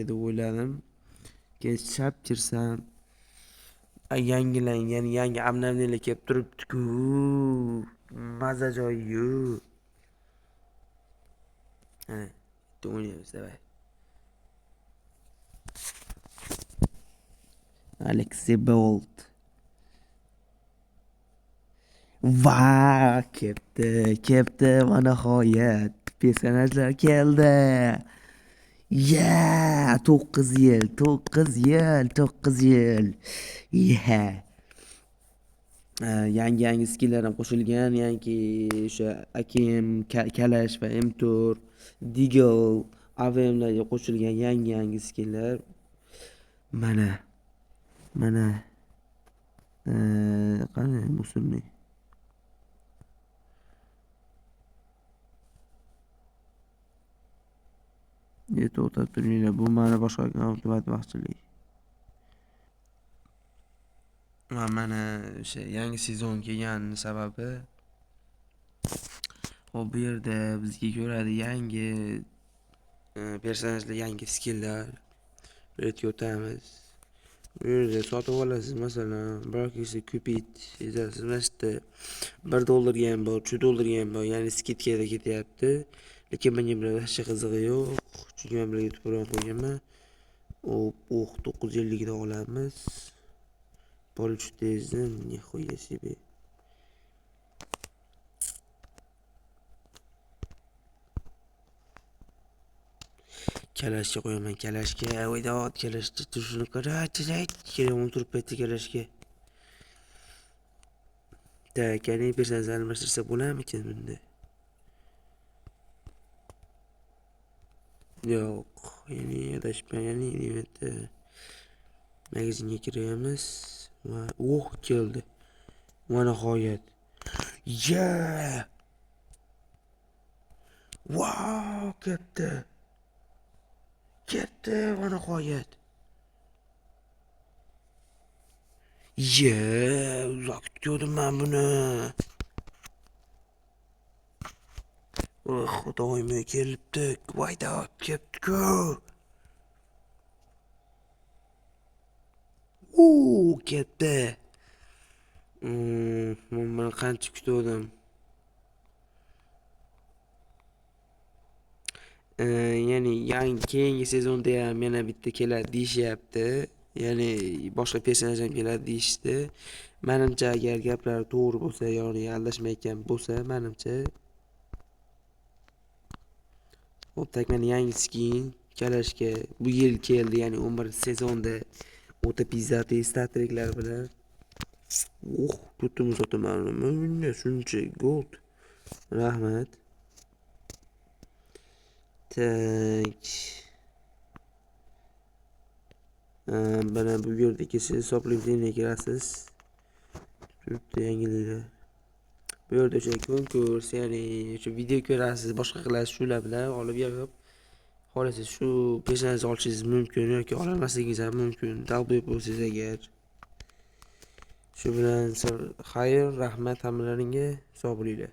deb o'yladim. Keyin chap kirsam, yangilangan, yangi обновление kelib turibdi-ku. Maza joyi-yu. Ana, bitta o'ynaymiz, davay. Alexey Bolt. Va, kepti, va nihoyat personajlar keldi. 9 yil. Yangi skilllar ham qo'shilgan, yangi o'sha Akim, Kalash va M4, Deagle, AVMlarga qo'shilgan yangi skilllar. Mana. Qani musulmon. To'xtab turinglar, bu mani boshqa avtomatmaqchilik. Mana o'sha yangi sezon kelgani sababi bu yerda bizga ko'radi yangi personajlar, yangi skilllar o'rgatib o'tamiz. Bu yerda sotib olasiz, masalan, Brokisi Cupid yozasiz, mana yerda $1 ham bor, $2 ham bor, ya'ni skidkaga ketyapti. Lekin menga bular hech qizig'i yo'q, chunki men bularga to'g'ri qo'yganman. 950 dan olamiz. Полечтеzni, нихуя себе. Kalashga qo'yaman, kalashga. Voydod, kalashni turishini qaraychilik. Keling, turib ketdi kalashga. Qani personajni almashtirsa bo'larmikin bunda? Yo'q, ya'ni adashma, ya'ni magazinga kiramiz va keldi. Va nihoyat. Wow, ketdi. Va nihoyat. Uzoq kutgandim men buni. Xudoyim kelibdi. Voyda ketdi-ku. Ketdi. Men qancha kutgandim. Ya'ni keyingi sezonda ham yana bitta keladi deyishyapti. Ya'ni boshqa personaj ham keladi deyishdi. Menimcha agar gaplar to'g'ri bo'lsa, ya'ni aldashmayotgan bo'lsa, menimcha mana yangi skin Kalashga bu yil keldi, ya'ni 11-sezonda o'ta pizzatli statliklar bilan. Tutdim sotaman. Menga shuncha gold. Rahmat. Bana bu yerdagi siz hisoblaydigan kirasiz. Turibdi yangiliklar. Bu yerda o'sha konkurs, ya'ni o'sha video ko'rasiz, boshqa qilasiz, shular bilan olib yig'ib xohlasangiz shu personajni olishingiz mumkin yoki ololmasligingiz ham mumkin. Dalboy bo'lsangiz agar. Shu bilan xayr, rahmat hammalaringga, sog' bo'linglar.